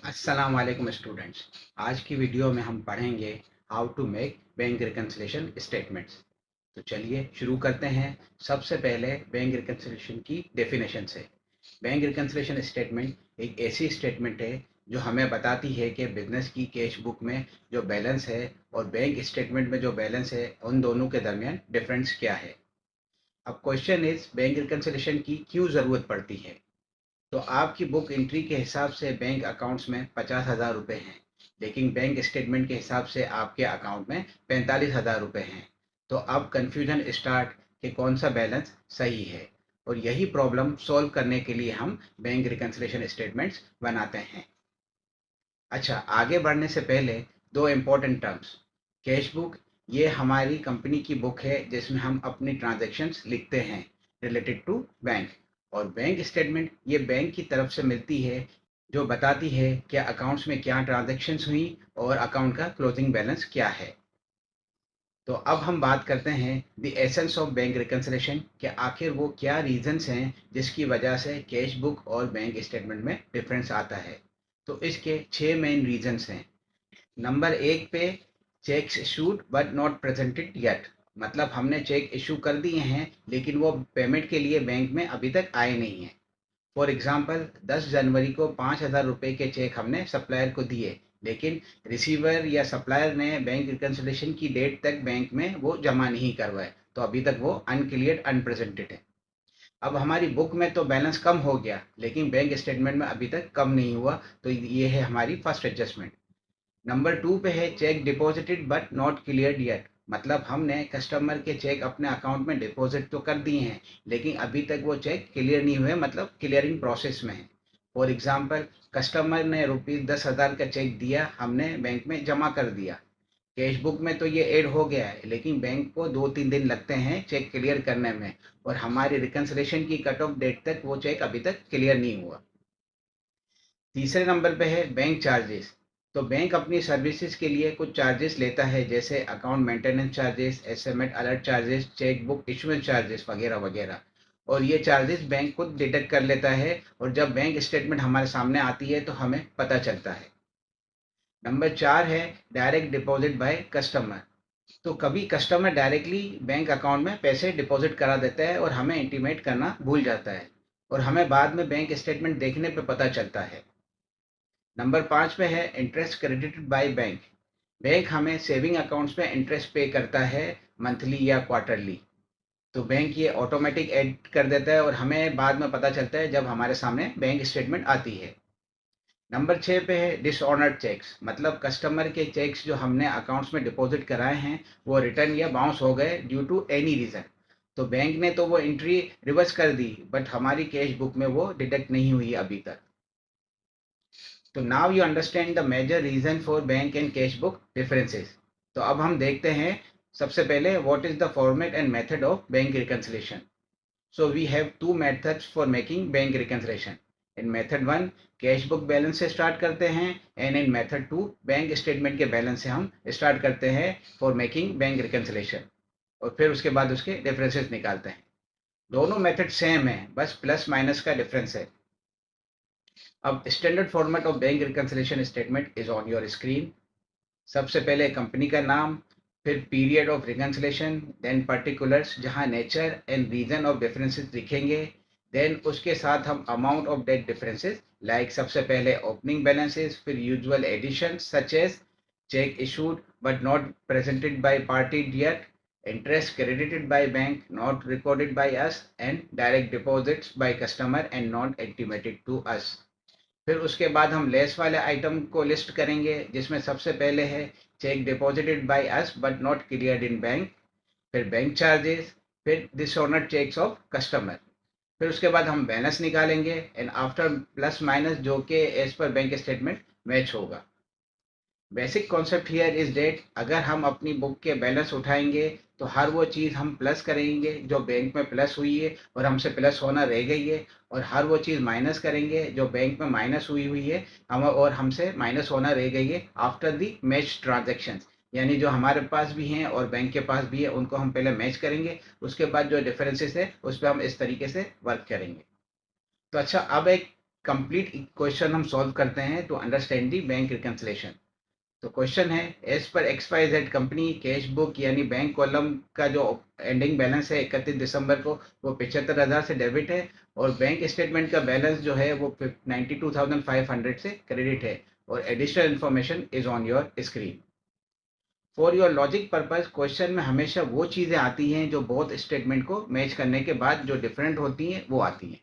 अस्सलाम वालेकुम स्टूडेंट्स। आज की वीडियो में हम पढ़ेंगे how to make bank reconciliation statements. तो चलिए शुरू करते हैं। सबसे पहले बैंक रिकन्सिलेशन की डेफिनेशन से। बैंक रिकन्सिलेशन स्टेटमेंट एक ऐसी स्टेटमेंट है जो हमें बताती है कि बिजनेस की कैश बुक में जो बैलेंस है और बैंक स्टेटमेंट में जो बैलेंस है उन दोनों के दरमियान डिफरेंस क्या है। अब क्वेश्चन इज बैंक रिकन्सिलेशन की क्यों ज़रूरत पड़ती है। तो आपकी बुक एंट्री के हिसाब से बैंक अकाउंट्स में 50,000 रुपये हैं, लेकिन बैंक स्टेटमेंट के हिसाब से आपके अकाउंट में 45,000 रुपये हैं। तो अब कन्फ्यूजन स्टार्ट कि कौन सा बैलेंस सही है, और यही प्रॉब्लम सॉल्व करने के लिए हम बैंक रिकन्सिलेशन स्टेटमेंट्स बनाते हैं। अच्छा, आगे बढ़ने से पहले दो इम्पोर्टेंट टर्म्स। कैश बुक, ये हमारी कंपनी की बुक है जिसमें हम अपनी ट्रांजैक्शंस लिखते हैं रिलेटेड टू बैंक। और बैंक स्टेटमेंट ये बैंक की तरफ से मिलती है, जो बताती है कि अकाउंट्स में क्या ट्रांजैक्शंस हुई और अकाउंट का क्लोजिंग बैलेंस क्या है। तो अब हम बात करते हैं the essence of bank reconciliation, कि आखिर वो क्या रीजंस हैं जिसकी वजह से कैश बुक और बैंक स्टेटमेंट में डिफरेंस आता है। तो इसके 6 मेन रीजंस हैं। नंबर एक पे, cheques issued but not presented yet. मतलब हमने चेक इशू कर दिए हैं लेकिन वो पेमेंट के लिए बैंक में अभी तक आए नहीं हैं। फॉर एग्जांपल 10 जनवरी को 5,000 रुपये के चेक हमने सप्लायर को दिए, लेकिन रिसीवर या सप्लायर ने बैंक रिकन्सिलेशन की डेट तक बैंक में वो जमा नहीं करवाए, तो अभी तक वो अनक्लियर्ड अनप्रेजेंटेड है। अब हमारी बुक में तो बैलेंस कम हो गया लेकिन बैंक स्टेटमेंट में अभी तक कम नहीं हुआ, तो ये है हमारी फर्स्ट एडजस्टमेंट। नंबर टू पे है check deposited but not cleared yet. मतलब हमने कस्टमर के चेक अपने अकाउंट में डिपॉजिट तो कर दिए हैं लेकिन अभी तक वो चेक क्लियर नहीं हुए, मतलब क्लियरिंग प्रोसेस में है। फॉर एग्जांपल, कस्टमर ने ₹10,000 का चेक दिया, हमने बैंक में जमा कर दिया। कैश बुक में तो ये ऐड हो गया है लेकिन बैंक को 2-3 दिन लगते हैं चेक क्लियर करने में, और हमारी रिकन्सिलेशन की कट ऑफ डेट तक वो चेक अभी तक क्लियर नहीं हुआ। तीसरे नंबर पे है बैंक चार्जेस। तो बैंक अपनी सर्विसेज के लिए कुछ चार्जेस लेता है, जैसे account maintenance charges, SMS alert charges, cheque book issuance charges वगैरह वगैरह। और ये चार्जेस बैंक खुद डिडक्ट कर लेता है, और जब बैंक स्टेटमेंट हमारे सामने आती है तो हमें पता चलता है। नंबर चार है डायरेक्ट डिपॉजिट बाय कस्टमर। तो कभी कस्टमर डायरेक्टली बैंक अकाउंट में पैसे डिपॉजिट करा देता है और हमें इंटीमेट करना भूल जाता है, और हमें बाद में बैंक स्टेटमेंट देखने पे पता चलता है। नंबर 5 पे है interest credited by bank. Bank हमें सेविंग अकाउंट्स में इंटरेस्ट पे करता है, मंथली या क्वार्टरली। तो बैंक ये ऑटोमेटिक ऐड कर देता है और हमें बाद में पता चलता है जब हमारे सामने बैंक स्टेटमेंट आती है। नंबर 6 पे है डिसऑनर्ड चेक्स। मतलब कस्टमर के चेक्स जो हमने अकाउंट्स में डिपॉजिट कराए हैं वो रिटर्न या बाउंस हो गए ड्यू टू एनी रीज़न। तो बैंक ने तो वो एंट्री रिवर्स कर दी बट हमारी कैश बुक में वो डिडक्ट नहीं हुई अभी तक। तो now you understand the major reason for bank and cash book differences. तो अब हम देखते हैं सबसे पहले what is the format and method of bank reconciliation. So we have two methods for making bank reconciliation. In method one cash book balance से start करते हैं, and in method two bank statement के balance से हम start करते हैं for making bank reconciliation, और फिर उसके बाद उसके डिफरेंसेस निकालते हैं। दोनों मेथड सेम है, बस प्लस माइनस का डिफरेंस है। अब standard format of bank reconciliation statement is on your screen. सबसे पहले कंपनी का नाम, फिर period of reconciliation, then particulars जहां nature and reason of differences लिखेंगे। देन उसके साथ हम amount of date differences, like सबसे पहले ओपनिंग बैलेंसेस, फिर usual addition such as cheque issued but not presented by party yet, interest credited by bank not recorded by us, and direct deposits by customer and not intimated to us। फिर उसके बाद हम less वाले item को list करेंगे, जिसमें सबसे पहले है check deposited by us but not cleared in bank, फिर बैंक चार्जेस, फिर डिसऑनर्ड चेक्स ऑफ कस्टमर। फिर उसके बाद हम बैलेंस निकालेंगे एंड आफ्टर प्लस माइनस, जो कि एज पर बैंक स्टेटमेंट मैच होगा। Basic concept here is date, अगर हम अपनी बुक के बैलेंस उठाएंगे तो हर वो चीज़ हम प्लस करेंगे जो बैंक में प्लस हुई है और हमसे प्लस होना रह गई है, और हर वो चीज़ माइनस करेंगे जो बैंक में माइनस हुई हुई है हम और हमसे माइनस होना रह गई है आफ्टर दी मैच ट्रांजेक्शन्स। यानी जो हमारे पास भी हैं और बैंक के पास भी है उनको हम पहले मैच करेंगे, उसके बाद जो डिफरेंसेस है उस पर हम इस तरीके से वर्क करेंगे। तो अच्छा, अब एक कंप्लीट क्वेश्चन हम सॉल्व करते हैं to understand the bank reconciliation. तो क्वेश्चन है, एज पर XYZ कंपनी कैश बुक यानी बैंक कॉलम का जो एंडिंग बैलेंस है 31 दिसंबर को वो 75,000 से डेबिट है और बैंक स्टेटमेंट का बैलेंस जो है वो 92,500 से क्रेडिट है और additional information is on your screen. For your logic purpose question में हमेशा वो चीज़ें आती हैं जो बोथ स्टेटमेंट को मैच करने के बाद जो डिफरेंट होती हैं वो आती हैं।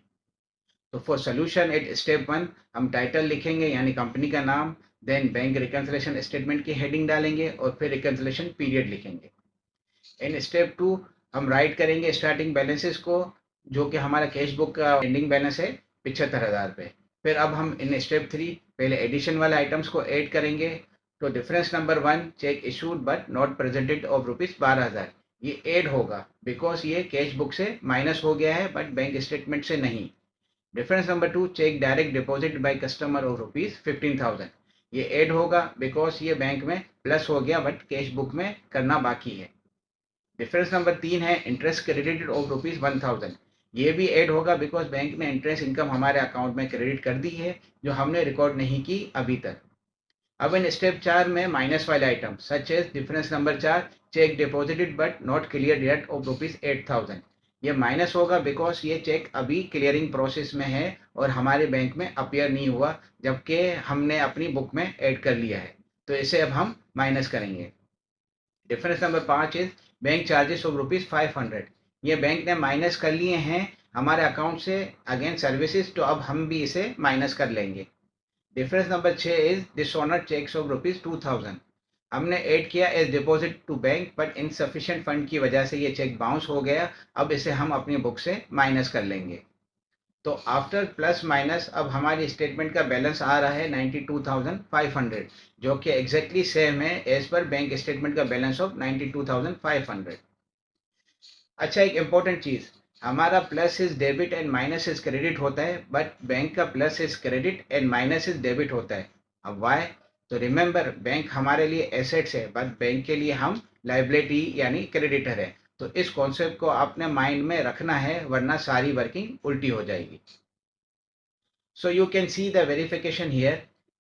तो फॉर सोल्यूशन एट स्टेप 1 हम टाइटल लिखेंगे यानी कंपनी का नाम, देन बैंक रिकंसिलेशन स्टेटमेंट की हेडिंग डालेंगे और फिर रिकंसिलेशन पीरियड लिखेंगे। इन स्टेप 2 हम राइट करेंगे स्टार्टिंग बैलेंसेस को, जो कि हमारा कैश बुक का एंडिंग बैलेंस है 75,000 रुपये। फिर अब हम इन स्टेप 3 पहले एडिशन वाले आइटम्स को ऐड करेंगे। तो difference number 1 check issued but not presented of ₹12,000, ये ऐड होगा बिकॉज ये कैश बुक से माइनस हो गया है बट बैंक स्टेटमेंट से नहीं। Difference number 2 cheque direct deposit by customer of ₹15,000, ये ऐड होगा बिकॉज ये बैंक में प्लस हो गया बट कैश बुक में करना बाकी है। डिफरेंस नंबर 3 है इंटरेस्ट क्रेडिटेड ऑफ ₹1,000, ये भी ऐड होगा बिकॉज बैंक ने इंटरेस्ट इनकम हमारे अकाउंट में क्रेडिट कर दी है जो हमने रिकॉर्ड नहीं की अभी तक। अब इन स्टेप 4 में माइनस वाले item such as difference number 4 cheque deposited but not clear date of ₹8,000, ये माइनस होगा बिकॉज ये चेक अभी क्लियरिंग प्रोसेस में है और हमारे बैंक में अपीयर नहीं हुआ जबकि हमने अपनी बुक में ऐड कर लिया है, तो इसे अब हम माइनस करेंगे। Difference number 5 is bank charges of ₹500, ये बैंक ने माइनस कर लिए हैं हमारे अकाउंट से अगेंस्ट सर्विसेज, तो अब हम भी इसे माइनस कर लेंगे। Difference number 6 is dishonour cheques of ₹2,000, हमने ऐड किया as deposit to bank but insufficient fund की वजह से ये चेक बाउंस हो गया, अब इसे हम अपनी बुक से माइनस कर लेंगे। तो आफ्टर प्लस माइनस अब हमारी स्टेटमेंट का बैलेंस आ रहा है 92,500, जो कि एग्जैक्टली सेम है एज पर बैंक स्टेटमेंट का बैलेंस ऑफ 92,500। अच्छा, एक इम्पोर्टेंट चीज़, हमारा plus is debit and minus is credit होता है बट बैंक का plus is credit and minus is debit होता है। अब वाई? तो रिमेंबर, बैंक हमारे लिए एसेट्स है बट बैंक के लिए हम लाइबिलिटी यानी क्रेडिटर है, तो इस कॉन्सेप्ट को आपने माइंड में रखना है वरना सारी वर्किंग उल्टी हो जाएगी। So you can see the verification here,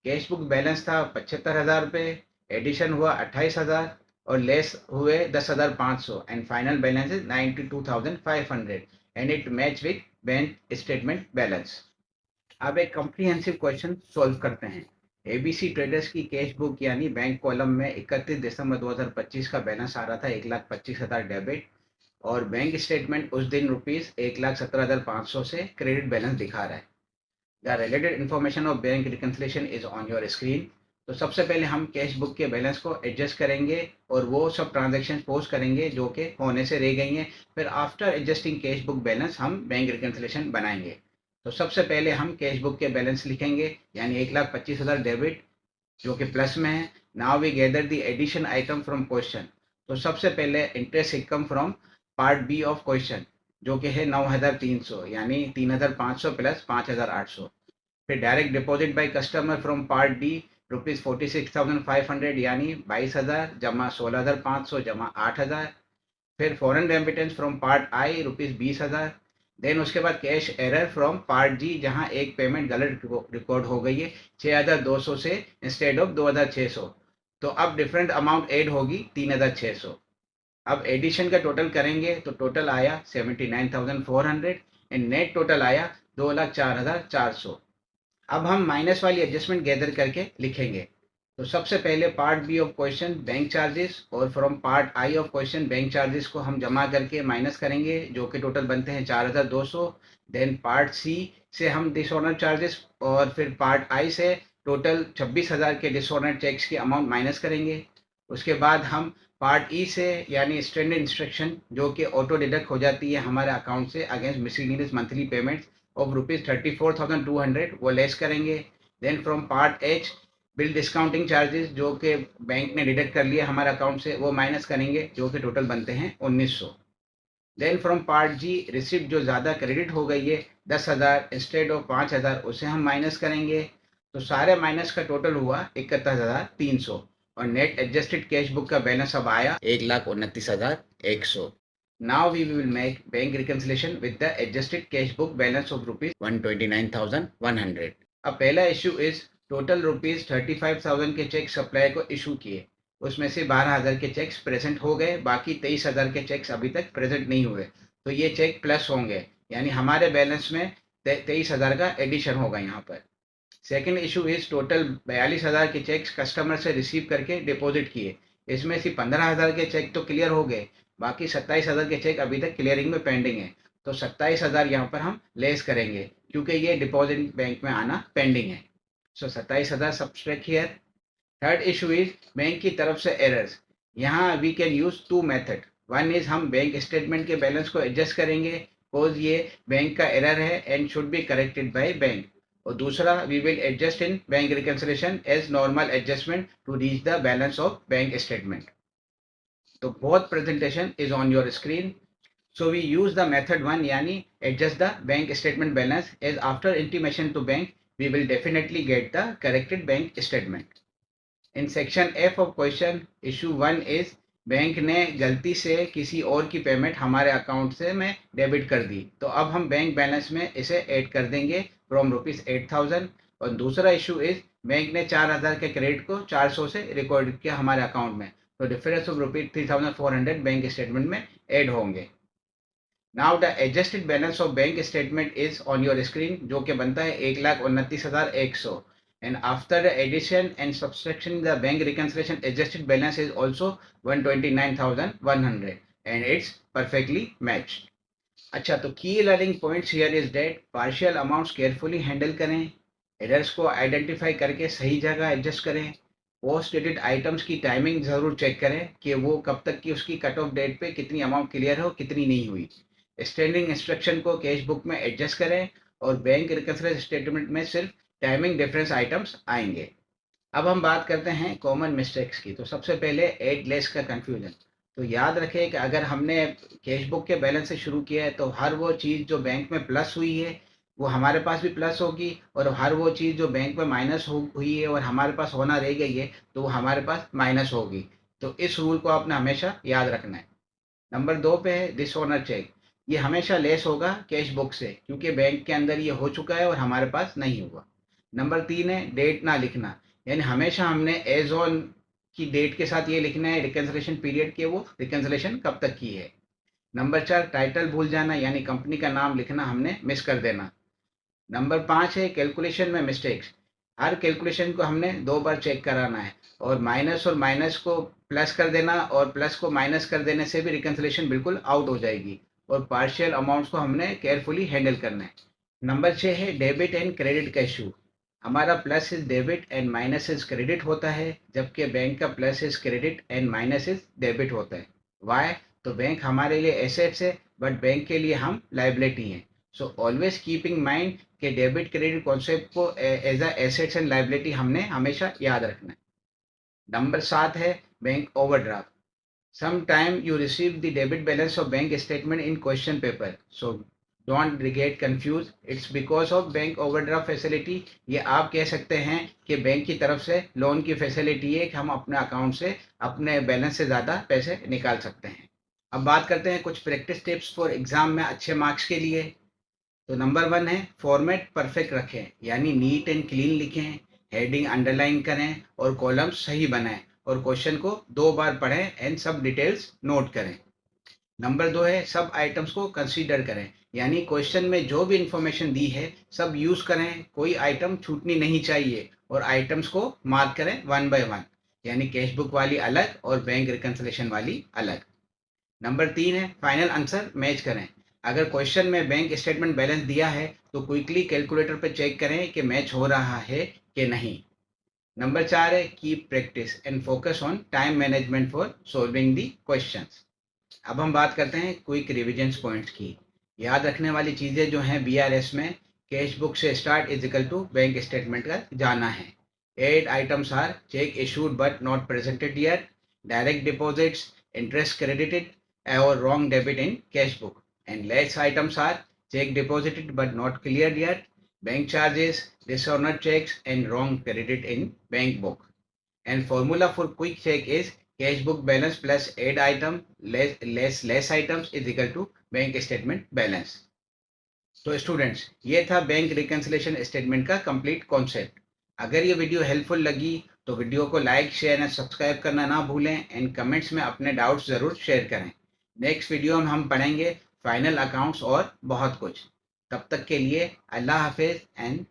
cash book balance था 75,000 रुपये, एडिशन हुआ 28,000 और लेस हुए 10,500 and final balance is 92,500 and it match with bank statement balance. अब एक कॉम्प्रिहेंसिव क्वेश्चन सॉल्व करते हैं। ABC ट्रेडर्स की कैश बुक यानी बैंक कॉलम में 31 दिसंबर 2025 का बैलेंस आ रहा था 1,25,000 डेबिट और बैंक स्टेटमेंट उस दिन ₹1,17,500 से क्रेडिट बैलेंस दिखा रहा है। The related information of bank reconciliation is on your screen. तो सबसे पहले हम कैश बुक के बैलेंस को एडजस्ट करेंगे और वो सब ट्रांजैक्शन पोस्ट करेंगे जो कि होने से रह गई हैं। फिर after adjusting cash book balance हम बैंक रिकंसिलेशन बनाएंगे। तो सबसे पहले हम कैश बुक के बैलेंस लिखेंगे यानी 1,25,000 डेबिट जो कि प्लस में है। Now we gather the addition item from question. तो सबसे पहले interest income from part B of question जो कि है 9,300 यानी 3,500 प्लस 5,800। फिर direct deposit by customer from part D ₹46,500 यानी 22,000 जमा 16,500 जमा 8,000। फिर foreign remittance from part I ₹20,000। Then उसके बाद cash error from part G जहां एक पेमेंट गलत रिकॉर्ड हो गई है 6,200 से इंस्टेड ऑफ 2,600, तो अब डिफरेंट अमाउंट ऐड होगी 3,600। अब एडिशन का टोटल करेंगे तो टोटल आया 79,400 एंड नेट टोटल आया 2,04,400। अब हम माइनस वाली एडजस्टमेंट गैदर करके लिखेंगे। तो सबसे पहले part B of question bank charges और from part I of question bank charges को हम जमा करके माइनस करेंगे जो कि टोटल बनते हैं 4,200। देन पार्ट सी से हम डिसऑनर चार्जेस और फिर पार्ट आई से टोटल 26,000 के डिसऑनर चेक्स की अमाउंट माइनस करेंगे। उसके बाद हम पार्ट ई से यानी स्टैंडर्ड इंस्ट्रक्शन जो कि ऑटो डिडक्ट हो जाती है हमारे अकाउंट से against miscellaneous monthly payments of ₹34,200 वो लेस करेंगे। Then from part H bill discounting charges जो कि बैंक ने डिडक्ट कर लिया हमारे अकाउंट से वो माइनस करेंगे जो कि टोटल बनते हैं 1,900। Then from part G receipt जो ज़्यादा क्रेडिट हो गई है 10,000 इंस्टेड ऑफ 5,000 उसे हम माइनस करेंगे। तो सारे माइनस का टोटल हुआ 71,300 और नेट एडजस्टेड कैश बुक का बैलेंस अब आया 1,29,100। Now we will make bank reconciliation with the adjusted cash book balance of rupees 129,100. अब पहला इशू इज टोटल रुपीज 35,000 के चेक सप्लाई को इशू किए, उसमें से 12,000 के चेक्स प्रेजेंट हो गए, बाकी 23,000 के चेक्स अभी तक प्रेजेंट नहीं हुए, तो ये चेक प्लस होंगे, यानी हमारे बैलेंस में 23,000 का एडिशन होगा यहाँ पर। सेकेंड इशू इज टोटल 42,000 के चेक्स कस्टमर से रिसीव करके डिपॉजिट किए, इसमें से 15,000 के चेक तो क्लियर हो गए, बाकी 27,000 के चेक अभी तक क्लियरिंग में पेंडिंग है, तो 27,000 यहाँ पर हम लेस करेंगे क्योंकि ये डिपॉजिट बैंक में आना पेंडिंग है। So 27,000 subtract here. Third issue is bank की तरफ से एरर्स। यहाँ we can use two method. One is हम बैंक स्टेटमेंट के बैलेंस को एडजस्ट करेंगे, बिकॉज ये बैंक का एरर है and should be corrected by bank. और दूसरा, we will adjust in bank reconciliation as normal adjustment to reach the balance of bank statement. तो both presentation is on your screen. So we use the method 1, yani adjust the bank statement balance, as after intimation to bank we will definitely get the corrected bank statement. In section F of question, issue 1 is bank ने गलती से किसी और की payment हमारे account से में debit कर दी, तो अब हम बैंक बैलेंस में इसे ऐड कर देंगे फ्रॉम रुपीज 8,000। और दूसरा इशू इज बैंक ने 4,000 के क्रेडिट को 400 से रिकॉर्ड किया हमारे अकाउंट में, तो difference of rupees 3,400 bank statement में ऐड होंगे। Now the adjusted balance of bank statement is on your screen, जो कि बनता है 1,29,100, and after the addition and subtraction the bank reconciliation adjusted balance is also 129,100 and it's perfectly matched. अच्छा, तो की learning points here is that partial amounts carefully handle करें, errors को identify करके सही जगह एडजस्ट करें, पोस्ट डेटेड आइटम्स की टाइमिंग ज़रूर चेक करें कि वो कब तक की उसकी कट ऑफ डेट पे कितनी अमाउंट क्लियर हो कितनी नहीं हुई, स्टैंडिंग इंस्ट्रक्शन को कैश बुक में एडजस्ट करें, और बैंक रिकंसिलिएशन स्टेटमेंट में सिर्फ टाइमिंग डिफरेंस आइटम्स आएंगे। अब हम बात करते हैं कॉमन मिस्टेक्स की। तो सबसे पहले एड लेस का कंफ्यूजन। तो याद रखें कि अगर हमने कैश बुक के बैलेंस से शुरू किया है तो हर वो चीज़ जो बैंक में प्लस हुई है वो हमारे पास भी प्लस होगी, और हर वो चीज़ जो बैंक में माइनस हुई है और हमारे पास होना रह गई है तो वो हमारे पास माइनस होगी। तो इस रूल को आपने हमेशा याद रखना है। नंबर 2 पे है डिसऑनर चेक। ये हमेशा लेस होगा कैश बुक से क्योंकि बैंक के अंदर ये हो चुका है और हमारे पास नहीं हुआ। नंबर 3 है डेट ना लिखना, यानी हमेशा हमने एज ऑन की डेट के साथ ये लिखना है रिकंसिलिएशन पीरियड के वो रिकंसिलिएशन कब तक की है। नंबर 4 टाइटल भूल जाना, यानी कंपनी का नाम लिखना हमने मिस कर देना। नंबर 5 है कैलकुलेशन में मिस्टेक्स। हर कैलकुलेशन को हमने 2 बार चेक कराना है, और माइनस को प्लस कर देना और प्लस को माइनस कर देने से भी रिकंसिलिएशन बिल्कुल आउट हो जाएगी, और पार्शियल अमाउंट्स को हमने केयरफुली हैंडल करना है। नंबर 6 है डेबिट एंड क्रेडिट का इशू। हमारा plus is debit and minus is credit होता है, जबकि बैंक का plus is credit and minus is debit होता है। वाई? तो बैंक हमारे लिए एसेट्स है बट बैंक के लिए हम लाइबिलिटी हैं। So always keep in mind कि डेबिट क्रेडिट कॉन्सेप्ट को as a assets and liability हमने हमेशा याद रखना है। नंबर 7 है bank overdraft. Sometime you receive the debit balance of bank statement in question paper. So don't get confused. It's because of bank overdraft facility. ये आप कह सकते हैं कि बैंक की तरफ से लोन की फैसिलिटी है कि हम अपने अकाउंट से अपने बैलेंस से ज़्यादा पैसे निकाल सकते हैं। अब बात करते हैं कुछ प्रैक्टिस टिप्स फॉर एग्जाम में अच्छे मार्क्स के लिए। तो नंबर 1 है फॉर्मेट परफेक्ट रखें, यानी नीट एंड क्लीन लिखें, हेडिंग अंडरलाइन करें और कॉलम्स सही बनाएं, और क्वेश्चन को 2 बार पढ़ें एंड सब डिटेल्स नोट करें। नंबर 2 है सब आइटम्स को कंसीडर करें, यानी क्वेश्चन में जो भी इंफॉर्मेशन दी है सब यूज करें, कोई आइटम छूटनी नहीं चाहिए, और आइटम्स को मार्क करें 1 बाय 1, यानी कैश बुक वाली अलग और बैंक रिकंसिलिएशन वाली अलग। नंबर 3 है फाइनल आंसर मैच करें। अगर क्वेश्चन में बैंक स्टेटमेंट बैलेंस दिया है तो क्विकली कैलकुलेटर पर चेक करें कि मैच हो रहा है कि नहीं। नंबर 4 है keep practice and focus on time management for solving the questions. अब हम बात करते हैं क्विक रिविजन पॉइंट्स की। याद रखने वाली चीज़ें जो हैं बीआरएस में, कैश बुक से start is equal to bank statement का जाना है। 8 items are cheques issued but not presented yet, direct deposits, interest credited or wrong debit in cash book, and less items are check deposited but not cleared yet, bank charges, dishonored checks and wrong credited in bank book. And formula for quick check is cash book balance plus add item less items is equal to bank statement balance. तो students, ये था bank reconciliation statement का complete concept. अगर ये video helpful लगी तो video को like share and subscribe करना ना भूलें एंड कमेंट्स में अपने डाउट्स ज़रूर शेयर करें। नेक्स्ट वीडियो में हम पढ़ेंगे फाइनल अकाउंट्स और बहुत कुछ। तब तक के लिए अल्लाह हाफिज़ एंड